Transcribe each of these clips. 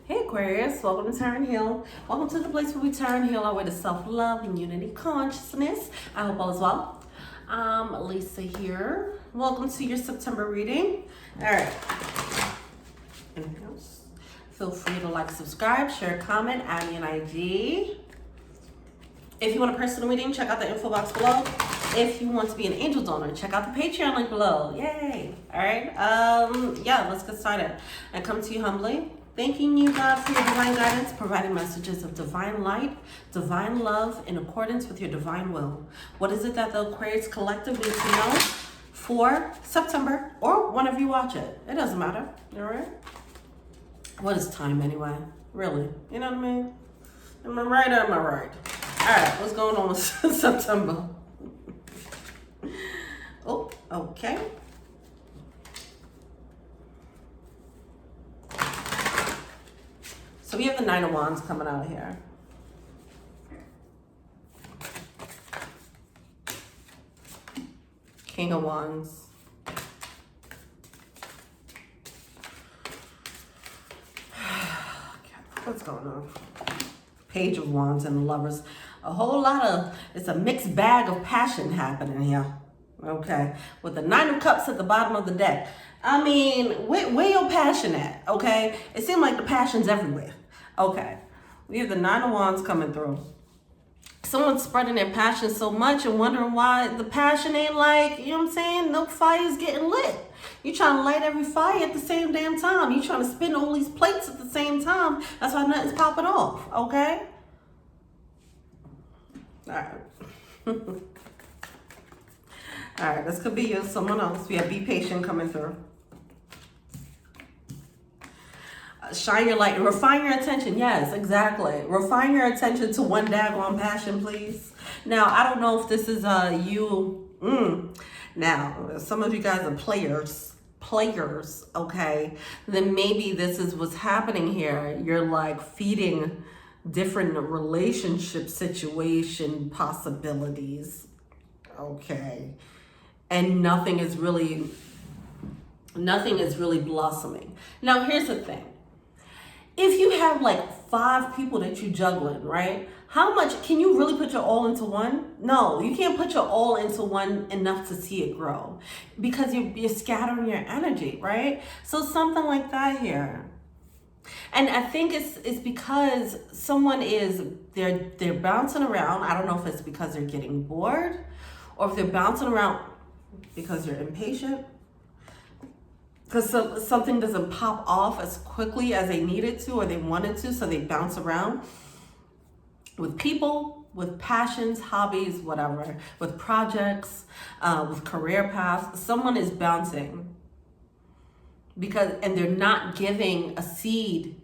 Hey Aquarius, welcome to Turn Heal. Welcome to the place where we turn heal our way to self-love and unity consciousness. I hope all is well. Lisa here. Welcome to your September reading. All right. Anything else? Feel free to like, subscribe, share, comment, add me an IG. If you want a personal reading, check out the info box below. If you want to be an angel donor, check out the Patreon link below. Yay! All right. Yeah, let's get started. I come to you humbly, thanking you, God, for your divine guidance, providing messages of divine light, divine love, in accordance with your divine will. What is it that the Aquarius collective needs to know for September, or whenever you watch it? It doesn't matter. All right. What is time anyway? Really? You know what I mean? Am I right or am I right? All right. What's going on with September? Oh, okay. So we have the Nine of Wands coming out here. King of Wands. What's going on? Page of Wands and Lovers. A whole lot of, it's a mixed bag of passion happening here. Okay, with the Nine of Cups at the bottom of the deck. I mean, where your passion at? Okay, it seems like the passion's everywhere. Okay, we have the Nine of Wands coming through. Someone's spreading their passion so much and wondering why the passion ain't like, you know what I'm saying? No fire's getting lit. You trying to light every fire at the same damn time. You trying to spin all these plates at the same time. That's why nothing's popping off. Okay. All right. All right, this could be you, someone else. We have Be Patient coming through. Shine your light and refine your attention. Yes, exactly. Refine your attention to one daggone passion, please. Now, I don't know if this is you. Now, some of you guys are players, okay? Then maybe this is what's happening here. You're like feeding different relationship situation possibilities, okay? And nothing is really blossoming. Now, here's the thing. If you have like 5 people that you're juggling, right? How much can you really put your all into one? No, you can't put your all into one enough to see it grow because you're scattering your energy, right? So something like that here. And I think it's because someone they're bouncing around. I don't know if it's because they're getting bored or if they're bouncing around because they're impatient. Because something doesn't pop off as quickly as they needed to or they wanted to, so they bounce around with people, with passions, hobbies, whatever, with projects, with career paths. Someone is bouncing and they're not giving a seed.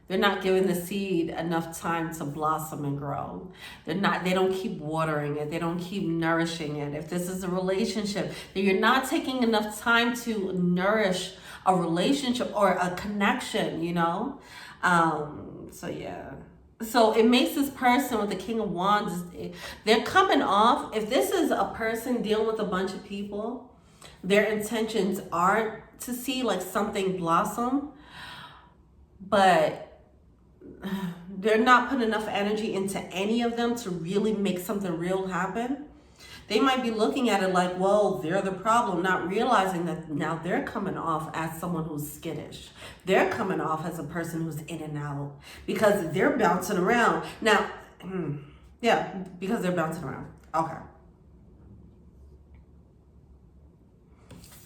They're not giving the seed enough time to blossom and grow. They don't keep watering it. They don't keep nourishing it. If this is a relationship, then you're not taking enough time to nourish a relationship or a connection, you know? So yeah. So it makes this person with the King of Wands, they're coming off. If this is a person dealing with a bunch of people, their intentions aren't to see like something blossom, but they're not putting enough energy into any of them to really make something real happen. They might be looking at it like, well, they're the problem, not realizing that now they're coming off as someone who's skittish. They're coming off as a person who's in and out because they're bouncing around. Now, yeah, because they're bouncing around. Okay.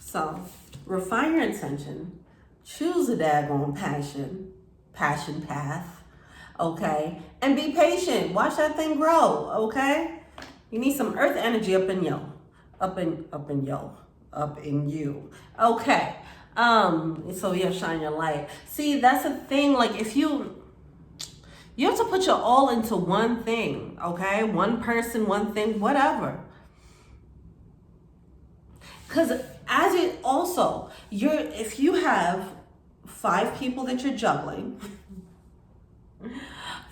So, refine your intention. Choose a daggone passion path, okay? And be patient. Watch that thing grow, okay? You need some earth energy up in you. Okay. So yeah, shine your light. See, that's the thing. Like if you have to put your all into one thing, okay? One person, one thing, whatever. Because if you have 5 people that you're juggling,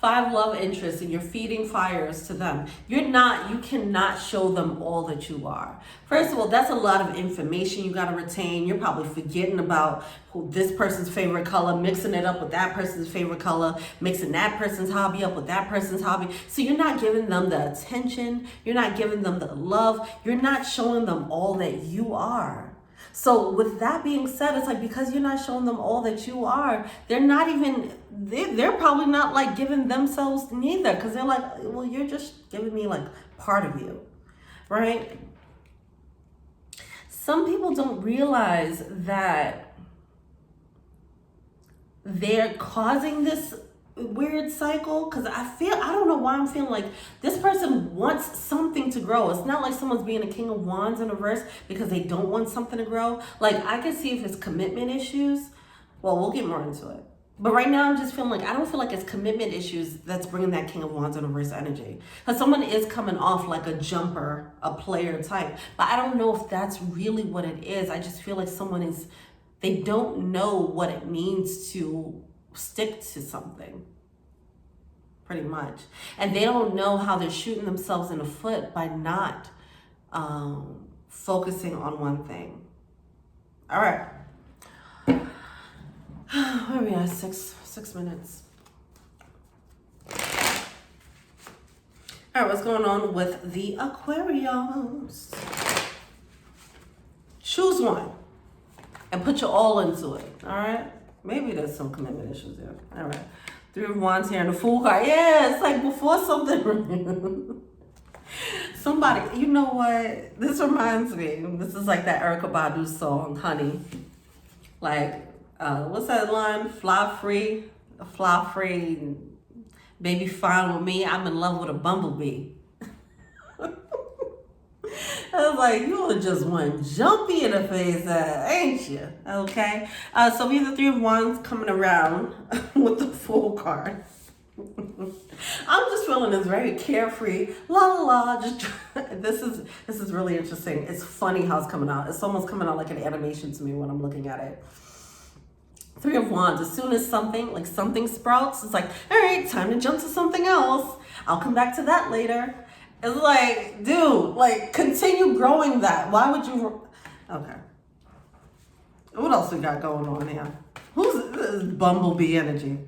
5 love interests and you're feeding fires to them. You cannot show them all that you are. First of all, that's a lot of information you got to retain. You're probably forgetting about this person's favorite color, mixing it up with that person's favorite color, mixing that person's hobby up with that person's hobby. So you're not giving them the attention. You're not giving them the love. You're not showing them all that you are. So with that being said, it's like, because you're not showing them all that you are, they're probably not like giving themselves neither, because they're like, well, you're just giving me like part of you, right? Some people don't realize that they're causing this weird cycle, because I don't know why I'm feeling like this person wants something to grow. It's not like someone's being a King of Wands in reverse because they don't want something to grow. Like, I can see if it's commitment issues. Well, we'll get more into it. But right now I'm just feeling like, I don't feel like it's commitment issues that's bringing that King of Wands in reverse energy. Because someone is coming off like a jumper, a player type. But I don't know if that's really what it is. I just feel like they don't know what it means to stick to something, pretty much. And they don't know how they're shooting themselves in the foot by not focusing on one thing. All right. Where are we at? 6 minutes. All right, what's going on with the Aquarius? Choose one and put your all into it, all right? Maybe there's some commitment issues there. All right. 3 of Wands here and the Fool card. Yeah, it's like before something. Somebody, you know what? This reminds me. This is like that Erykah Badu song, Honey. Like, what's that line? Fly free, baby fine with me. I'm in love with a bumblebee. I was like, you were just one jumpy in the face, ain't you? Okay. So we have the 3 of Wands coming around with the Fool card. I'm just feeling this very carefree, la la la. Just this is really interesting. It's funny how it's coming out. It's almost coming out like an animation to me when I'm looking at it. 3 of Wands. As soon as something sprouts, it's like, all right, time to jump to something else. I'll come back to that later. It's like, dude, like, continue growing that. Why would you? Okay. What else we got going on here? This is bumblebee energy?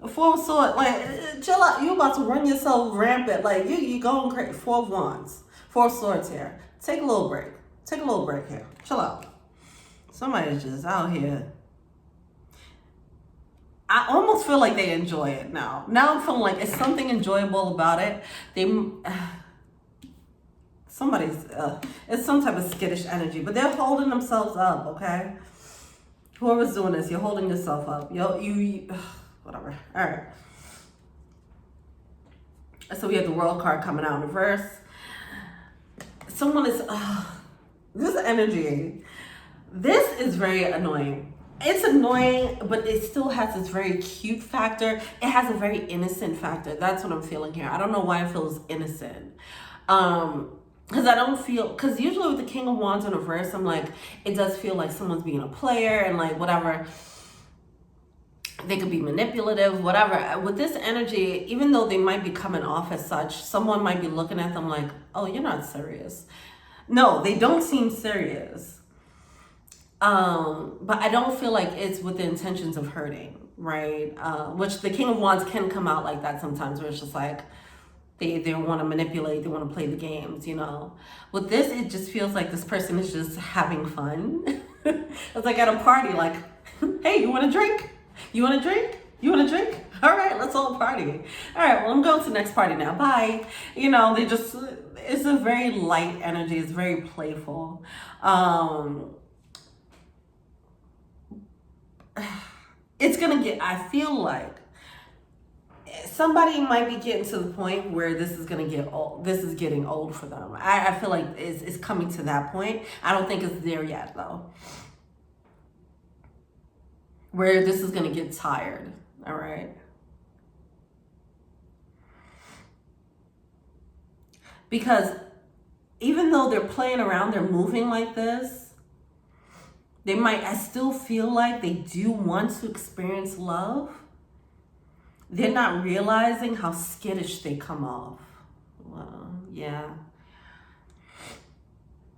4 of Swords. Like, chill out. You about to run yourself rampant. Like, you going crazy. 4 of Wands. 4 of Swords here. Take a little break. Take a little break here. Chill out. Somebody's just out here. I almost feel like they enjoy it now. Now I'm feeling like it's something enjoyable about it. It's some type of skittish energy, but they're holding themselves up, okay? Whoever's doing this, you're holding yourself up. You whatever. All right. So we have the World card coming out in reverse. Someone is, this energy, this is very annoying. It's annoying, but it still has this very cute factor. It has a very innocent factor. That's what I'm feeling here. I don't know why it feels innocent. Because usually with the King of Wands in reverse, I'm like, it does feel like someone's being a player and like whatever. They could be manipulative, whatever. With this energy, even though they might be coming off as such, someone might be looking at them like, oh, you're not serious. No, they don't seem serious. But I don't feel like it's with the intentions of hurting, right? Which the King of Wands can come out like that sometimes, where it's just like they want to manipulate, they want to play the games, you know. With this, it just feels like this person is just having fun. It's like at a party, like, hey, you want to drink? You want to drink? You want to drink? All right, let's all party. All right, well, I'm going to the next party now. Bye. You know, it's a very light energy. It's very playful. It's gonna get, I feel like somebody might be getting to the point where this is gonna get old. This is getting old for them. I feel like it's coming to that point. I don't think it's there yet though, where this is gonna get tired. All right. Because even though they're playing around, they're moving like this, I still feel like they do want to experience love, they're not realizing how skittish they come off. Well, yeah.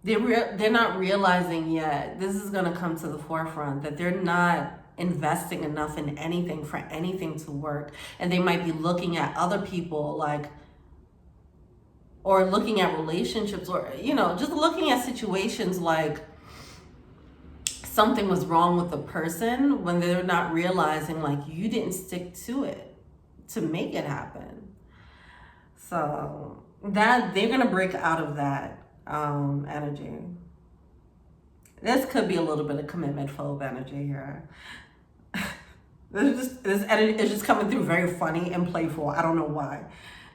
They're not realizing yet, this is going to come to the forefront, that they're not investing enough in anything for anything to work. And they might be looking at other people like, or looking at relationships, or, you know, just looking at situations like something was wrong with the person, when they're not realizing like you didn't stick to it to make it happen. So that they're going to break out of that energy. This could be a little bit of commitment phobe energy here. This energy is just coming through very funny and playful. I don't know why.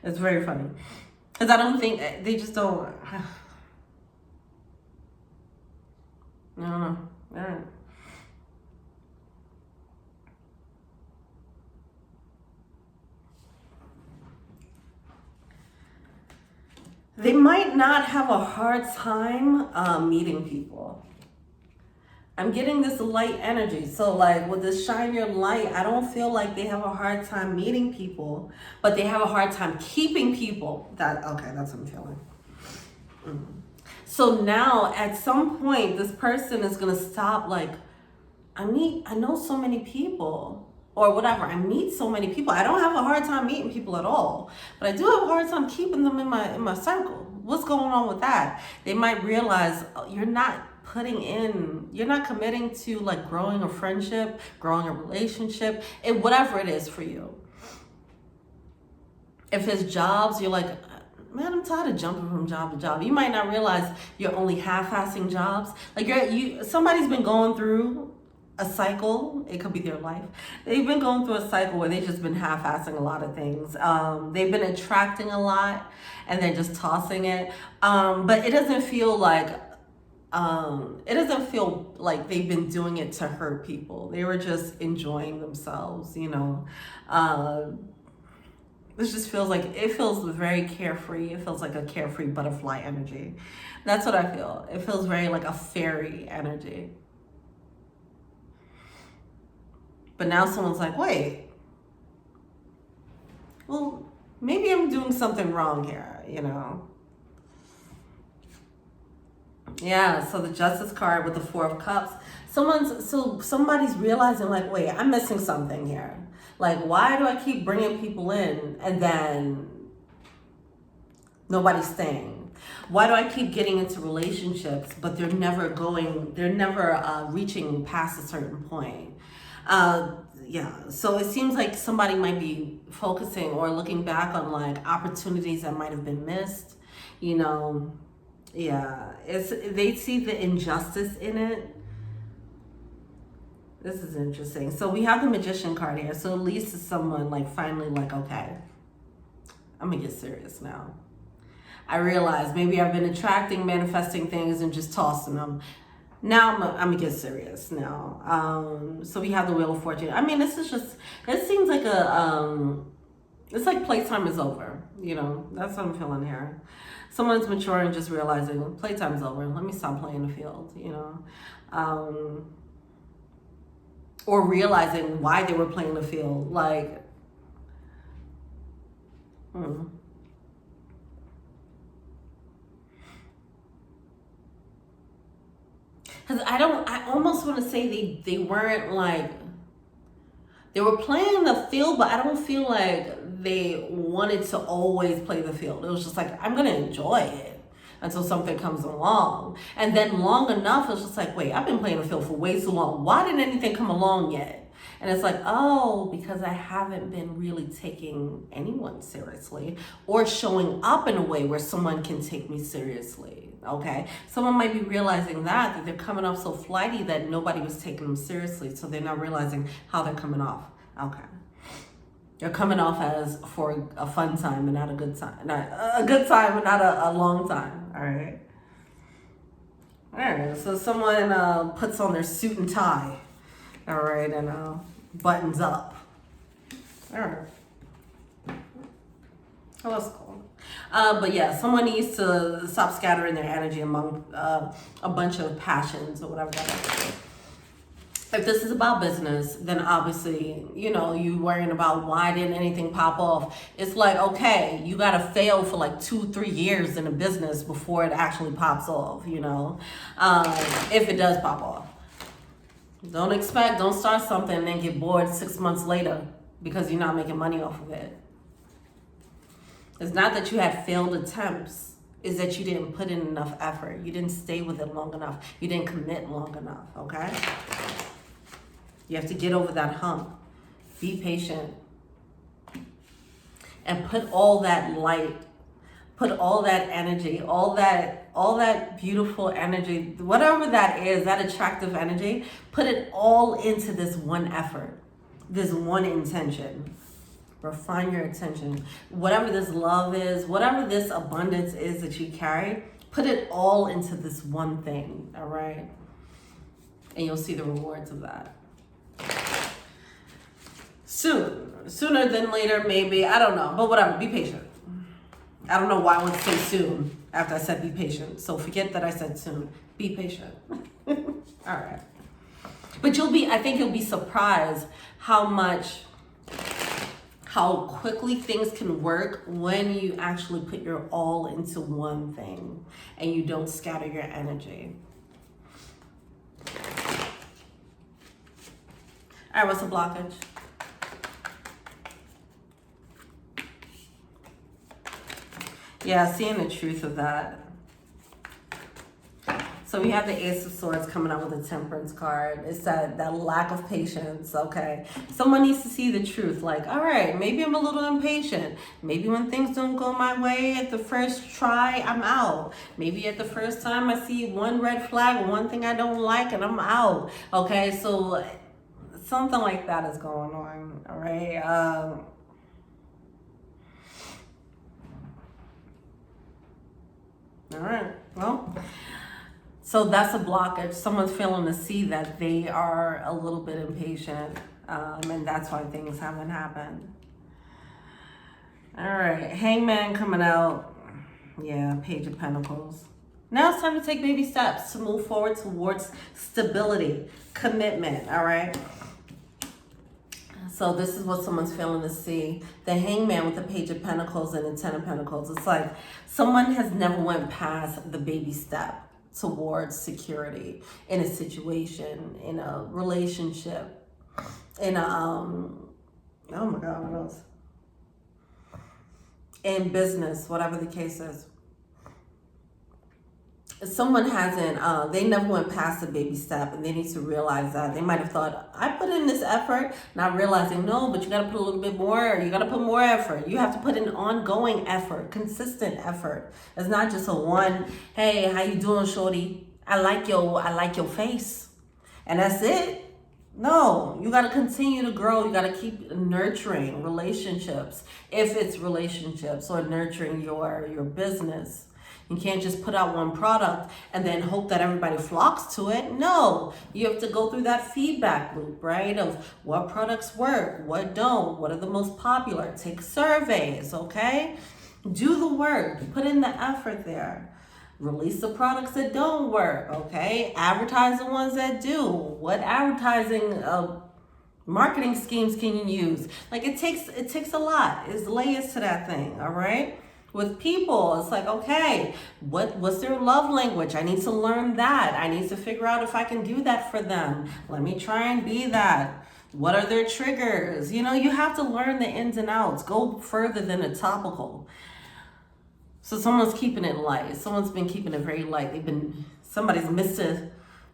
It's very funny. Because I don't think, they just don't. I don't know. All right. They might not have a hard time meeting people. I'm getting this light energy. So like with this shine your light, I don't feel like they have a hard time meeting people, but they have a hard time keeping people. Okay, that's what I'm feeling. So now at some point, this person is gonna stop like, I know so many people, or whatever. I meet so many people. I don't have a hard time meeting people at all, but I do have a hard time keeping them in my circle. What's going on with that? They might realize you're not committing to like growing a friendship, growing a relationship, and whatever it is for you. If it's jobs, you're like, man, I'm tired of jumping from job to job. You might not realize you're only half-assing jobs. Like somebody's been going through a cycle. It could be their life. They've been going through a cycle where they've just been half-assing a lot of things. They've been attracting a lot and then just tossing it. But it doesn't feel like they've been doing it to hurt people. They were just enjoying themselves, you know. This just feels like, it feels very carefree. It feels like a carefree butterfly energy. That's what I feel. It feels very like a fairy energy. But now someone's like, wait, well, maybe I'm doing something wrong here, you know? Yeah, so the Justice card with the Four of Cups. Somebody's realizing like, wait, I'm missing something here. Like, why do I keep bringing people in and then nobody's staying? Why do I keep getting into relationships, but they're never reaching past a certain point? Yeah, so it seems like somebody might be focusing or looking back on like opportunities that might have been missed, you know. Yeah, they see the injustice in it. This is interesting. So we have the Magician card here. So at least it's someone like finally like, okay, I'm gonna get serious now. I realize maybe I've been attracting, manifesting things and just tossing them. Now I'm gonna get serious now. So we have the Wheel of Fortune. I mean, it seems like it's like playtime is over. You know, that's what I'm feeling here. Someone's maturing, just realizing playtime's over. Let me stop playing the field, you know. Or realizing why they were playing the field. Like, Because I almost want to say they weren't like, they were playing the field, but I don't feel like they wanted to always play the field. It was just like, I'm going to enjoy it until something comes along. And then long enough, it's just like, wait, I've been playing the field for way too long. Why didn't anything come along yet? And it's like, oh, because I haven't been really taking anyone seriously or showing up in a way where someone can take me seriously, okay? Someone might be realizing that they're coming off so flighty that nobody was taking them seriously, so they're not realizing how they're coming off, okay? They're coming off as for a fun time and not a good time. Not a good time and not a long time, all right? All right, so someone puts on their suit and tie. All right, and buttons up. All right. Oh, that's cool. But yeah, someone needs to stop scattering their energy among a bunch of passions or whatever that is. If this is about business, then obviously, you know, you worrying about why didn't anything pop off. It's like, okay, you got to fail for like 2-3 years in a business before it actually pops off, you know, if it does pop off. Don't start something and then get bored 6 months later because you're not making money off of it. It's not that you had failed attempts. It's that you didn't put in enough effort. You didn't stay with it long enough. You didn't commit long enough, okay? You have to get over that hump. Be patient. And put all that light, put all that energy, all that beautiful energy, whatever that is, that attractive energy, put it all into this one effort, this one intention. Refine your attention. Whatever this love is, whatever this abundance is that you carry, put it all into this one thing, all right? And you'll see the rewards of that. Sooner than later, maybe, I don't know, but whatever, be patient. I don't know why I want to say soon after I said be patient, so forget that I said soon. Be patient. All right. But I think you'll be surprised how quickly things can work when you actually put your all into one thing and you don't scatter your energy. All right, what's the blockage? Yeah, seeing the truth of that. So we have the Ace of Swords coming out with the Temperance card. It's that lack of patience, okay? Someone needs to see the truth. Like, all right, maybe I'm a little impatient. Maybe when things don't go my way at the first try, I'm out. Maybe at the first time I see one red flag, one thing I don't like, and I'm out, okay? So something like that is going on, all right? All right, well, so that's a blockage. Someone's failing to see that they are a little bit impatient, and that's why things haven't happened. All right, Hangman coming out. Yeah, Page of Pentacles. Now it's time to take baby steps to move forward towards stability, commitment, all right? So this is what someone's failing to see. The Hangman with the Page of Pentacles and the Ten of Pentacles. It's like someone has never went past the baby step towards security in a situation, in a relationship, in a, oh my God, what else? In business, whatever the case is. Someone hasn't, they never went past the baby step, and they need to realize that. They might have thought, I put in this effort, not realizing, no, but you got to put a little bit more. You got to put more effort. You have to put in ongoing effort, consistent effort. It's not just a one, hey, how you doing, shorty? I like your face. And that's it. No, you got to continue to grow. You got to keep nurturing relationships, if it's relationships, or nurturing your business. You can't just put out one product and then hope that everybody flocks to it. No, you have to go through that feedback loop, right? Of what products work, what don't, what are the most popular. Take surveys, okay? Do the work, put in the effort there. Release the products that don't work, okay? Advertise the ones that do. What advertising marketing schemes can you use? Like it takes a lot. There's layers to that thing, all right? With people, it's like, okay, what's their love language? I need to learn that. I need to figure out if I can do that for them. Let me try and be that. What are their triggers? You know, you have to learn the ins and outs. Go further than a topical. So someone's keeping it light. Someone's been keeping it very light. Somebody's Mr.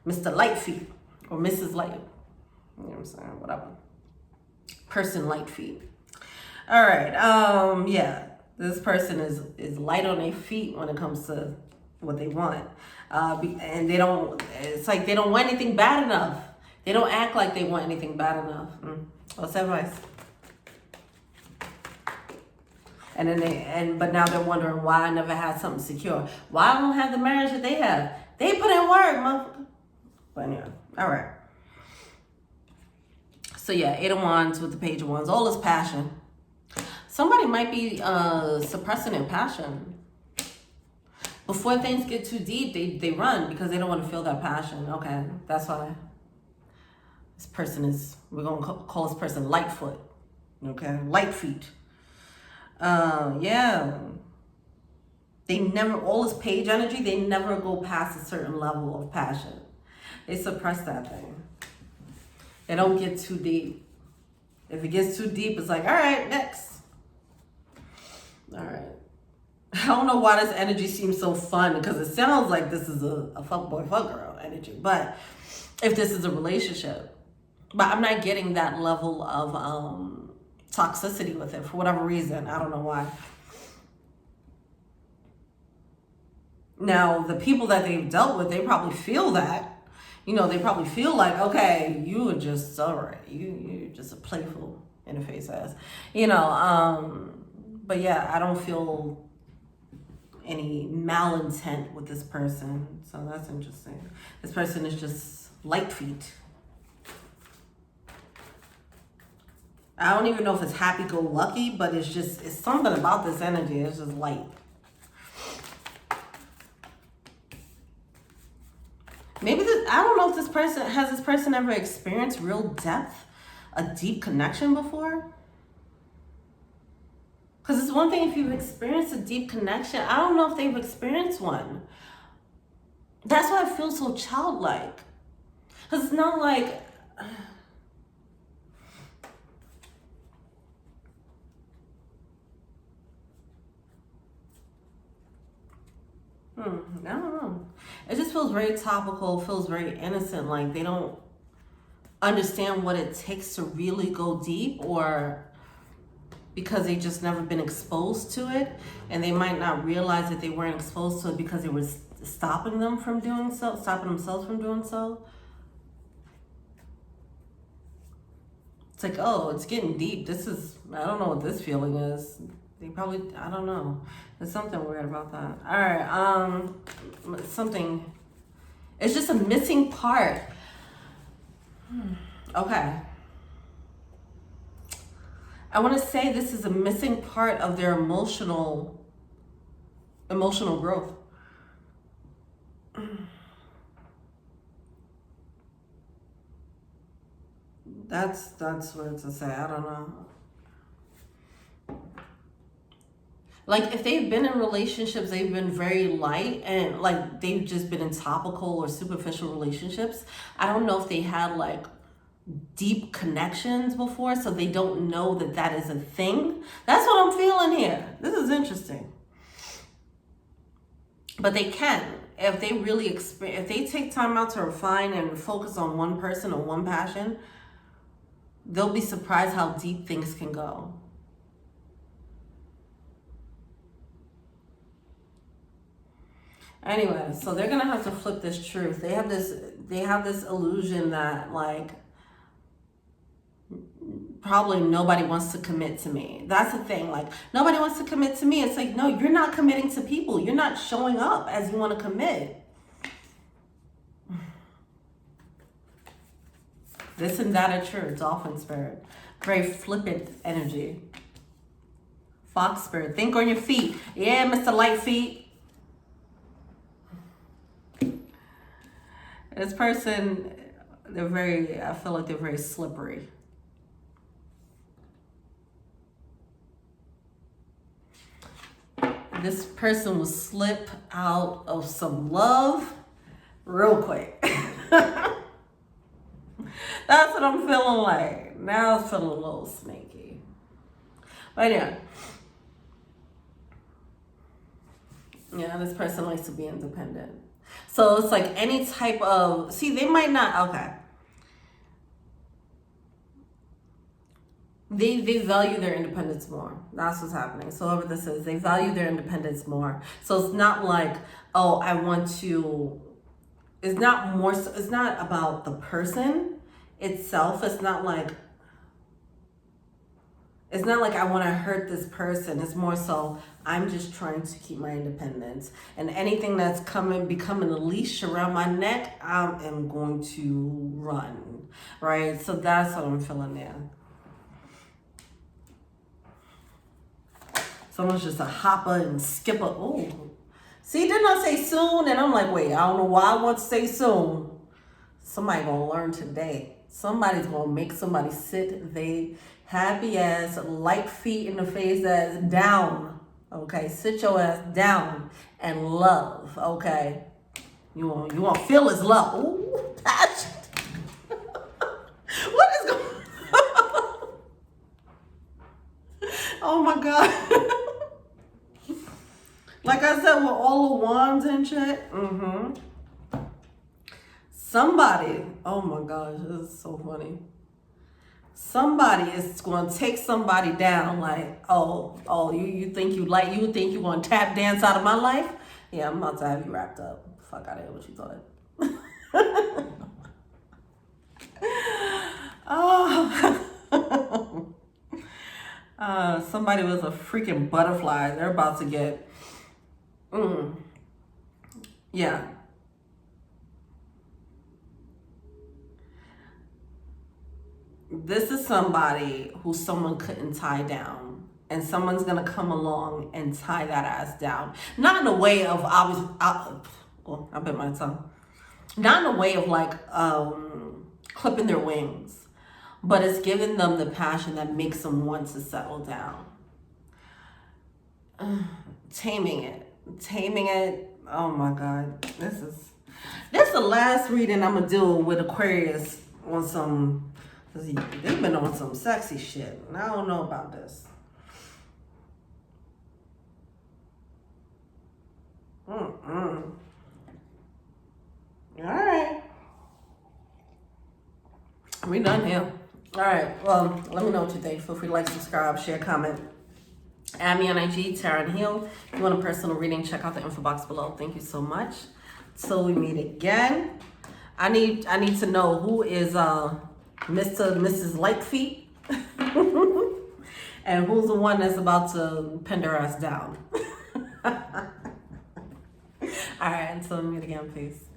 Light Feet or Mrs. Light. You know what I'm saying? Whatever. Person Light Feet. All right. Yeah. This person is light on their feet when it comes to what they want. And it's like they don't want anything bad enough. They don't act like they want anything bad enough. What's advice? And then but now they're wondering why I never had something secure. Why I don't have the marriage that they have? They put in work, motherfucker. But anyway, all right. So yeah, 8 of Wands with the Page of Wands. All is passion. Somebody might be suppressing their passion. Before things get too deep, they run because they don't want to feel that passion. Okay, that's why. This person is, we're going to call this person Lightfoot. Okay, light feet. Yeah. They never, all this page energy, they never go past a certain level of passion. They suppress that thing. They don't get too deep. If it gets too deep, it's like, all right, next. All right. I don't know why this energy seems so fun, because it sounds like this is a fuck boy, fuck girl energy. But if this is a relationship, but I'm not getting that level of toxicity with it for whatever reason. I don't know why. Now, the people that they've dealt with, they probably feel that. You know, they probably feel like, okay, you are just, all right, you're just a playful interface ass. You know, but yeah, I don't feel any malintent with this person. So that's interesting. This person is just light feet. I don't even know if it's happy-go-lucky, but it's something about this energy. It's just light. Maybe I don't know if this person ever experienced real depth, a deep connection before. Because it's one thing if you've experienced a deep connection. I don't know if they've experienced one. That's why I feel so childlike. Because it's not like... I don't know. It just feels very topical, feels very innocent. Like they don't understand what it takes to really go deep, or because they just never been exposed to it, and they might not realize that they weren't exposed to it because it was stopping them from doing so, stopping themselves from doing so. It's like, oh, it's getting deep. I don't know what this feeling is. They probably, I don't know. There's something weird about that. All right, something. It's just a missing part. Okay. I want to say this is a missing part of their emotional growth. That's weird to say. I don't know. Like, if they've been in relationships, they've been very light, and like they've just been in topical or superficial relationships. I don't know if they had like deep connections before, so they don't know that that is a thing. That's what I'm feeling here. This is interesting. But they can, if they really if they take time out to refine and focus on one person or one passion, they'll be surprised how deep things can go. Anyway, so they're gonna have to flip this truth. They have this illusion that like probably nobody wants to commit to me. That's the thing. Like, nobody wants to commit to me. It's like, no, you're not committing to people. You're not showing up as you want to commit. This and that are true. Dolphin spirit. Very flippant energy. Fox spirit. Think on your feet. Yeah, Mr. Light Feet. This person, I feel like they're very slippery. This person will slip out of some love real quick. That's what I'm feeling like. Now it's feeling a little snaky. But yeah. Yeah, this person likes to be independent. So it's like any type of, see, they might not, okay. They value their independence more. That's what's happening. So whatever this is, they value their independence more. So it's not like, oh, I want to, it's not about the person itself. It's not like I want to hurt this person. It's more so I'm just trying to keep my independence. And anything that's becoming a leash around my neck, I am going to run, right? So that's what I'm feeling there. Someone's just a hopper and skipper. Oh, see, didn't I say soon? And I'm like, wait, I don't know why I want to say soon. Somebody gonna learn today. Somebody's gonna make somebody sit they happy ass, light feet in the face ass down. Okay, sit your ass down and love. Okay, you won't feel his love. Ooh, passion. What is going on? Oh my God. Like I said, with all the wands and shit. Somebody, oh my gosh, this is so funny. Somebody is going to take somebody down like, oh, you think you want to tap dance out of my life? Yeah, I'm about to have you wrapped up. Fuck out of here, what you thought. Somebody was a freaking butterfly. They're about to get, yeah. This is somebody who someone couldn't tie down, and someone's gonna come along and tie that ass down. Not in a way of I bit my tongue. Not in a way of like clipping their wings, but it's giving them the passion that makes them want to settle down. Taming it. Oh my God, this is the last reading I'm gonna do with Aquarius on some. They've been on some sexy shit, and I don't know about this. All right. We done here. All right. Well, let me know what you think. Feel free to like, subscribe, share, comment. Add me on IG, Tara and Heal. If you want a personal reading, check out the info box below. Thank you so much. Till we meet again. I need to know who is Mr. and Mrs. Lightfeet, and who's the one that's about to pin their ass down. All right, until we meet again, please.